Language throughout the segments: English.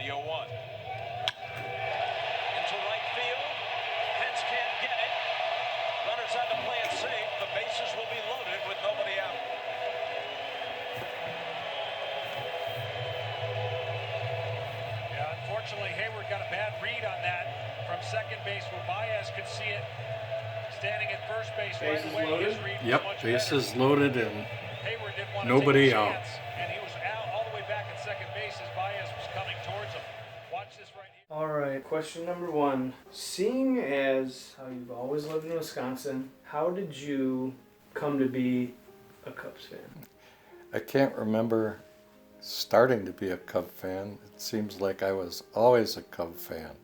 the 0-1. Into right field. Pence can't get it. Runners had to play it safe. The bases will be loaded with nobody out. Yeah, unfortunately, Hayward got a bad read on that from second base where Baez could see it. Standing at first base Bases right away. loaded? His read was Yep, much bases better. loaded and Hayward didn't want to nobody take a out. chance, and he was out all the way back at second base as Baez was coming towards him. Watch this right here. All right, question number 1. Seeing as how you've always lived in Wisconsin, how did you come to be a Cubs fan? I can't remember starting to be a Cub fan. It seems like I was always a Cub fan.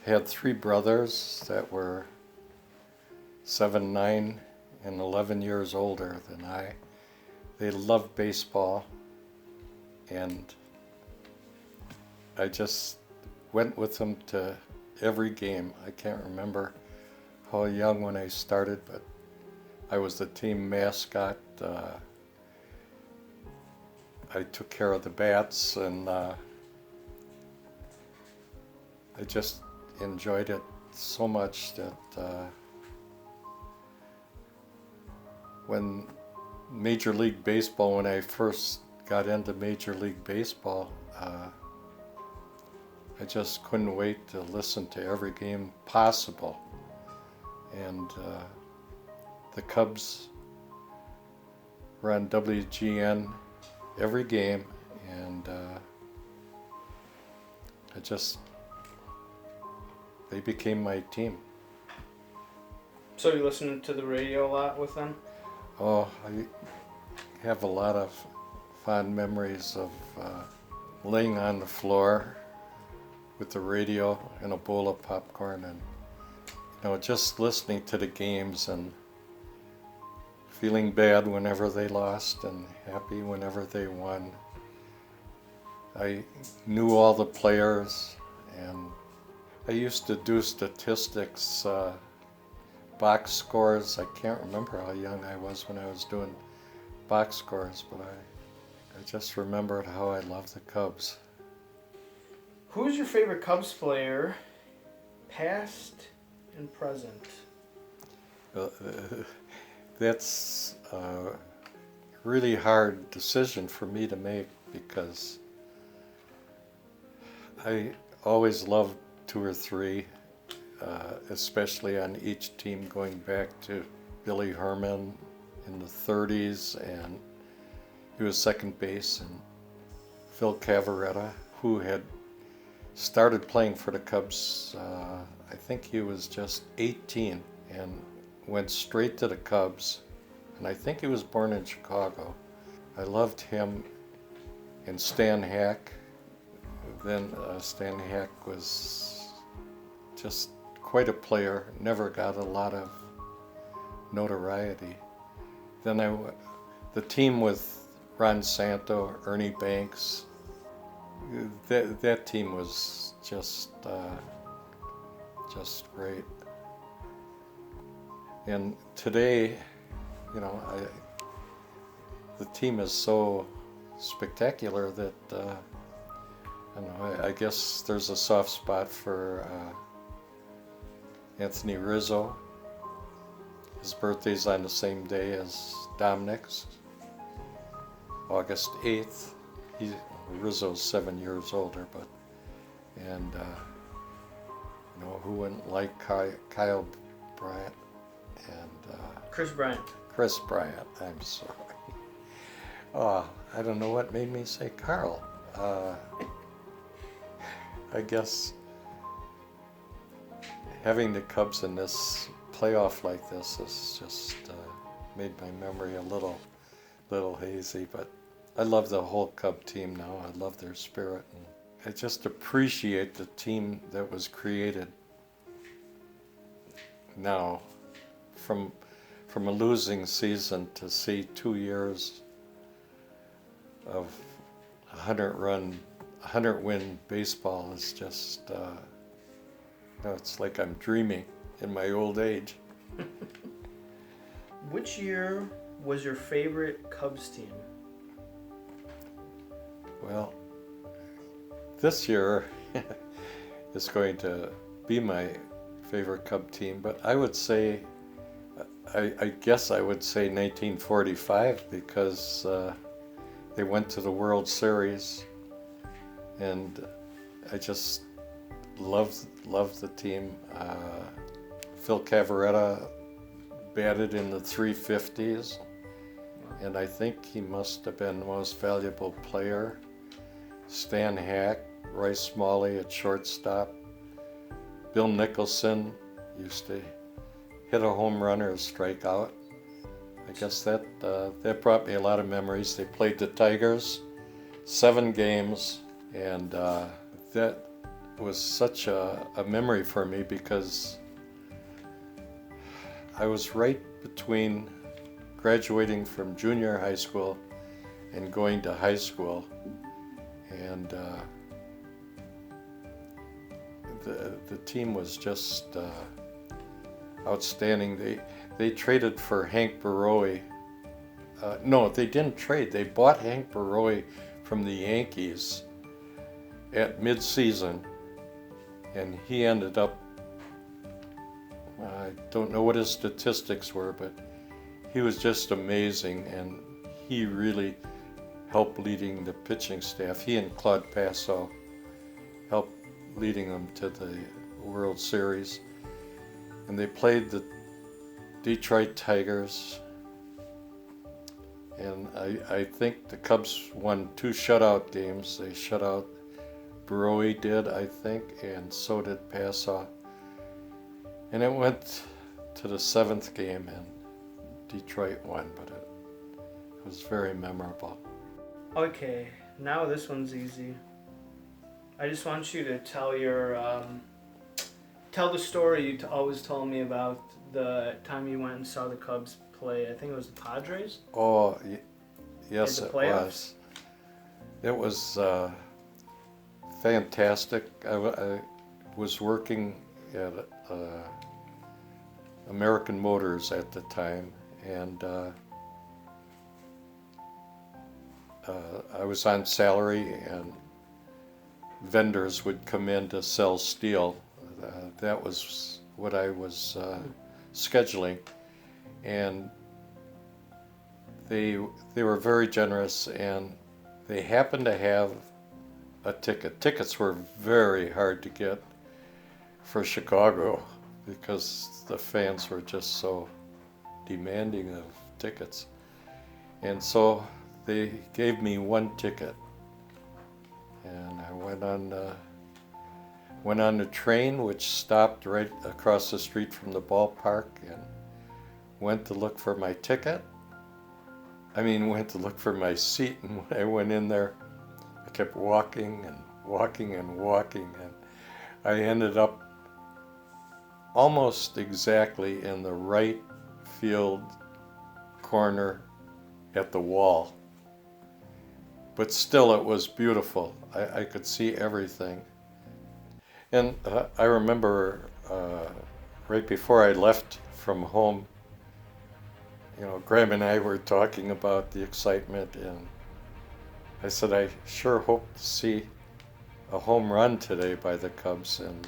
Had 3 brothers that were 7, 9, and 11 years older than I. They loved baseball, and I just went with them to every game. I can't remember how young when I started, but I was the team mascot. I took care of the bats, and I just enjoyed it so much that when Major League Baseball, when I first got into Major League Baseball, I just couldn't wait to listen to every game possible. And the Cubs were on WGN every game, and they became my team. So you listened to the radio a lot with them? Oh, I have a lot of fond memories of laying on the floor with the radio and a bowl of popcorn, and just listening to the games and feeling bad whenever they lost and happy whenever they won. I knew all the players, and I used to do statistics, box scores. I can't remember how young I was when I was doing box scores, but I just remembered how I loved the Cubs. Who's your favorite Cubs player, past and present? That's a really hard decision for me to make, because I always loved 2 or 3, especially on each team, going back to Billy Herman in the 30s, and he was second base, and Phil Cavaretta, who had started playing for the Cubs, I think he was just 18, and went straight to the Cubs, and I think he was born in Chicago. I loved him, and Stan Hack. Then Stan Hack was just quite a player, never got a lot of notoriety. Then the team with Ron Santo, Ernie Banks, that team was just great. And today, the team is so spectacular that I guess there's a soft spot for Anthony Rizzo. His birthday's on the same day as Dominic's, August 8th. Rizzo's 7 years older, and who wouldn't like Kyle Bryant and Chris Bryant. Chris Bryant, I'm sorry. Oh, I don't know what made me say Carl. I guess having the Cubs in this playoff like this has just made my memory a little hazy, but I love the whole Cub team now. I love their spirit, and I just appreciate the team that was created now. From a losing season to see 2 years of 100-win baseball is just, it's like I'm dreaming in my old age. Which year was your favorite Cubs team? Well, this year is going to be my favorite Cub team, but I would say, I guess I would say 1945 because they went to the World Series, and I just loved the team. Phil Cavaretta batted in the 350s, and I think he must have been the most valuable player. Stan Hack, Roy Smalley at shortstop. Bill Nicholson used to hit a home run or a strikeout. I guess that brought me a lot of memories. They played the Tigers 7 games, and that was such a memory for me because I was right between graduating from junior high school and going to high school, and the team was just outstanding. They traded for Hank Baroe. No, they didn't trade. They bought Hank Baroe from the Yankees at mid-season, and he ended up, I don't know what his statistics were, but he was just amazing, and he really helped leading the pitching staff. He and Claude Passo helped leading them to the World Series. And they played the Detroit Tigers, and I think the Cubs won 2 shutout games. They shut out Baroe did, I think, and so did Passo. And it went to the 7th game, and Detroit won, but it was very memorable. Okay, now this one's easy. I just want you to tell tell the story you always told me about the time you went and saw the Cubs play. I think it was the Padres. Oh, yes, In the it playoffs? was. It was fantastic. I was working at American Motors at the time, and I was on salary, and vendors would come in to sell steel. That was what I was scheduling, and they were very generous, and they happened to have a ticket. Tickets were very hard to get for Chicago because the fans were just so demanding of tickets, and so they gave me 1 ticket, and I went on the train, which stopped right across the street from the ballpark, and went to look for my ticket. Went to look for my seat, and when I went in there, I kept walking and walking and walking, and I ended up almost exactly in the right field corner at the wall. But still, it was beautiful. I could see everything. And I remember right before I left from home, Graham and I were talking about the excitement, and I said, I sure hope to see a home run today by the Cubs. And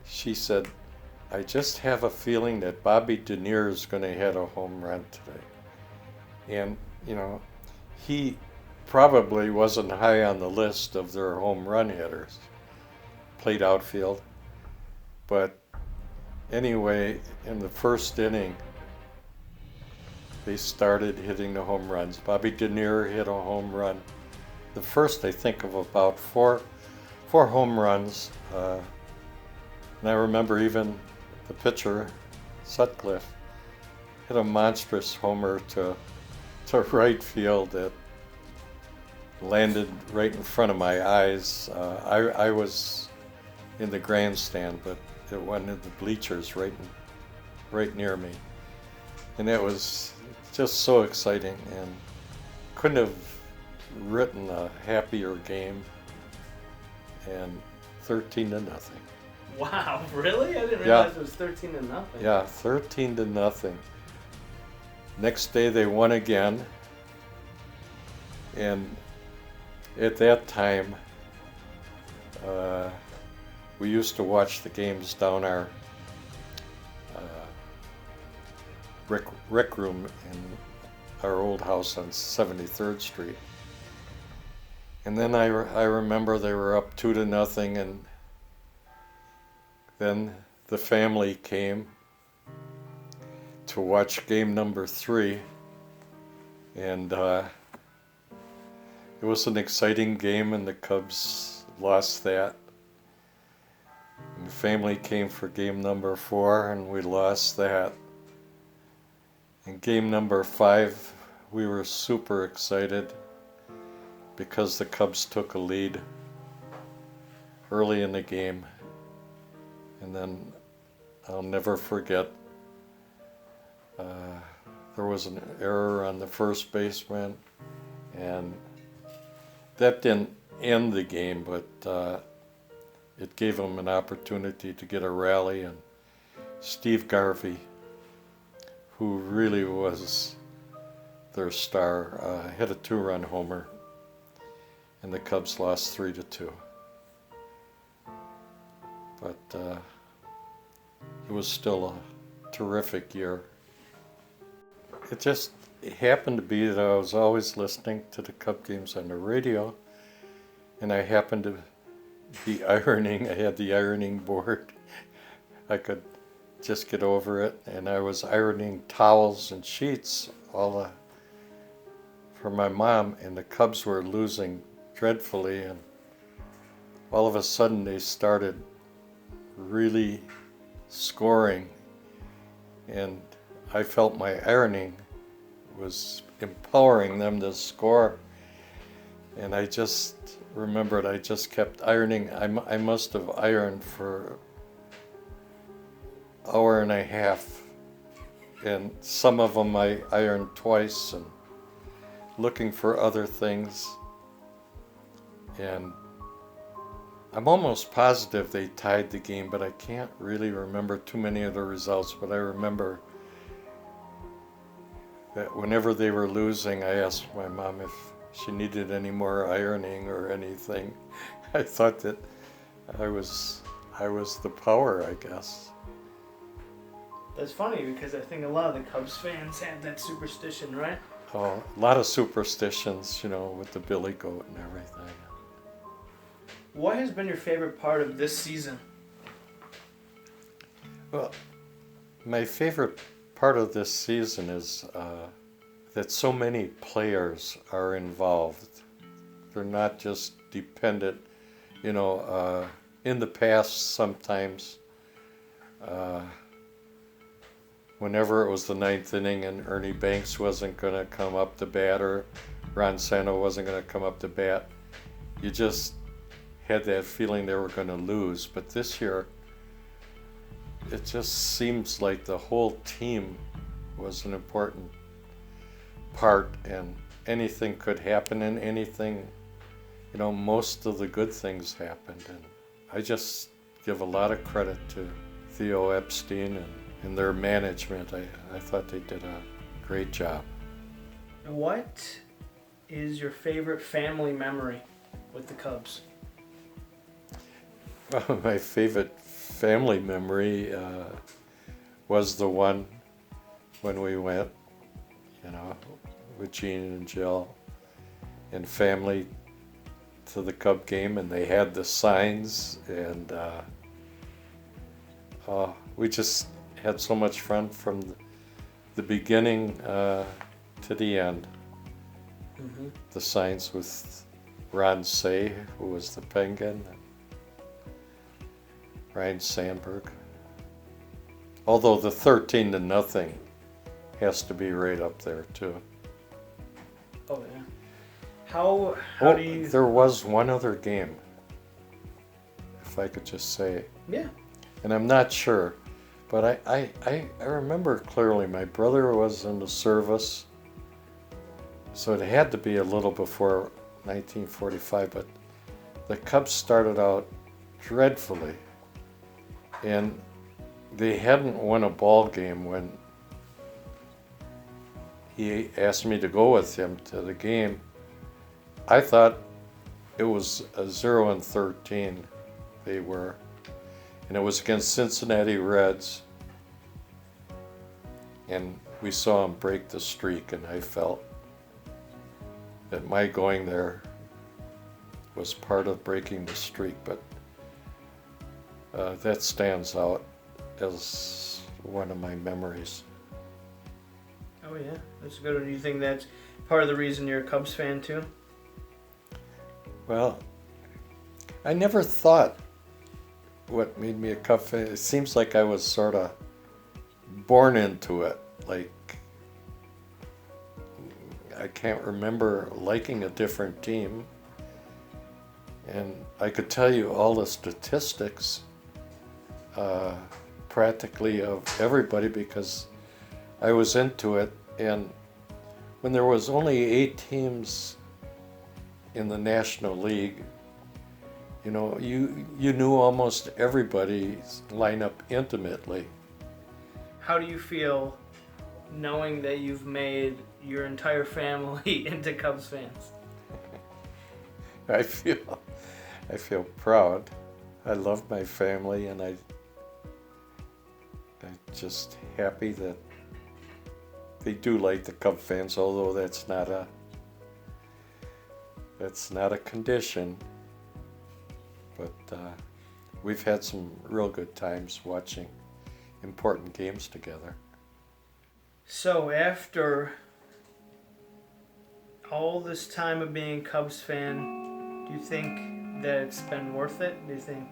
she said, I just have a feeling that Bobby Denier is going to hit a home run today. And, he probably wasn't high on the list of their home run hitters. Played outfield. But anyway, in the first inning, they started hitting the home runs. Bobby Denier hit a home run. The first, I think, of about four home runs. And I remember even the pitcher, Sutcliffe, hit a monstrous homer to right field that landed right in front of my eyes. I was in the grandstand, but it went in the bleachers right near me. And it was just so exciting, and couldn't have written a happier game. And 13-0. Wow, really? I didn't realize it was 13-0. Yeah, 13-0. Next day they won again, and at that time, we used to watch the games down our rec room in our old house on 73rd Street. And then I remember they were up 2-0, and then the family came to watch game number 3, and it was an exciting game, and the Cubs lost that. And the family came for game number 4, and we lost that. In game number 5, we were super excited because the Cubs took a lead early in the game. And then I'll never forget, there was an error on the first baseman, and that didn't end the game, but it gave them an opportunity to get a rally, and Steve Garvey, who really was their star, hit a 2-run homer, and the Cubs lost 3-2. But it was still a terrific year. It just happened to be that I was always listening to the Cub games on the radio, and I happened to be ironing. I had the ironing board. I could just get over it, and I was ironing towels and sheets for my mom, and the Cubs were losing dreadfully, and all of a sudden they started really scoring, and I felt my ironing was empowering them to score, and I just remembered I just kept ironing. I must have ironed for an hour and a half, and some of them I ironed twice, and looking for other things, and I'm almost positive they tied the game, but I can't really remember too many of the results. But I remember that whenever they were losing, I asked my mom if she needed any more ironing or anything. I thought that I was the power, I guess. That's funny because I think a lot of the Cubs fans have that superstition, right? Oh, a lot of superstitions, with the billy goat and everything. What has been your favorite part of this season? Well, my favorite part of this season is that so many players are involved. They're not just dependent, in the past sometimes, whenever it was the 9th inning and Ernie Banks wasn't going to come up to bat or Ron Santo wasn't going to come up to bat, you just had that feeling they were going to lose. But this year, it just seems like the whole team was an important part, and anything could happen, and anything, most of the good things happened. And I just give a lot of credit to Theo Epstein and their management. I thought they did a great job. What is your favorite family memory with the Cubs? Well, my favorite family memory was the one when we went, with Gene and Jill and family to the Cub game, and they had the signs, and we just had so much fun from the beginning to the end. Mm-hmm. The signs with Ron Say, who was the Penguin, and Ryan Sandberg. Although the 13-0 has to be right up there too. Oh yeah. How do you? There was one other game, if I could just say. Yeah. And I'm not sure, but I remember clearly my brother was in the service, so it had to be a little before 1945, but the Cubs started out dreadfully, and they hadn't won a ball game when he asked me to go with him to the game. I thought it was a 0-13 they were, and it was against Cincinnati Reds, and we saw them break the streak, and I felt that my going there was part of breaking the streak, but that stands out as one of my memories. Oh yeah, that's good. Do you think that's part of the reason you're a Cubs fan too? Well, I never thought what made me a Cub fan. It seems like I was sort of born into it. Like, I can't remember liking a different team. And I could tell you all the statistics practically of everybody because I was into it. And when there was only 8 teams in the National League, you know, you knew almost everybody's lineup intimately. How do you feel knowing that you've made your entire family into Cubs fans? I feel proud. I love my family, and I'm just happy that they do like the Cub fans, although that's not a condition. But we've had some real good times watching important games together. So after all this time of being a Cubs fan, do you think that it's been worth it? Do you think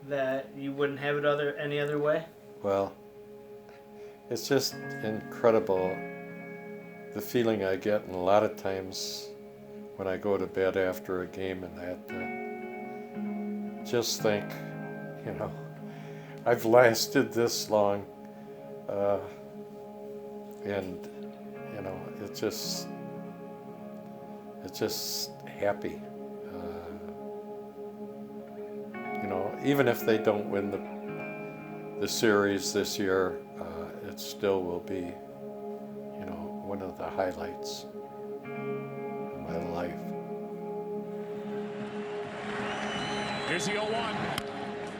that you wouldn't have it any other way? Well, it's just incredible the feeling I get, and a lot of times when I go to bed after a game and that, just think, you know, I've lasted this long, and you know, it's just happy. You know, even if they don't win the series this year, it still will be, you know, one of the highlights of my life. Here's the 0-1.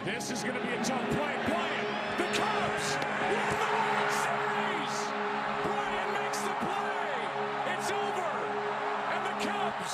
This is going to be a tough play. Bryant, the Cubs win the World Series. Bryant makes the play. It's over. And the Cubs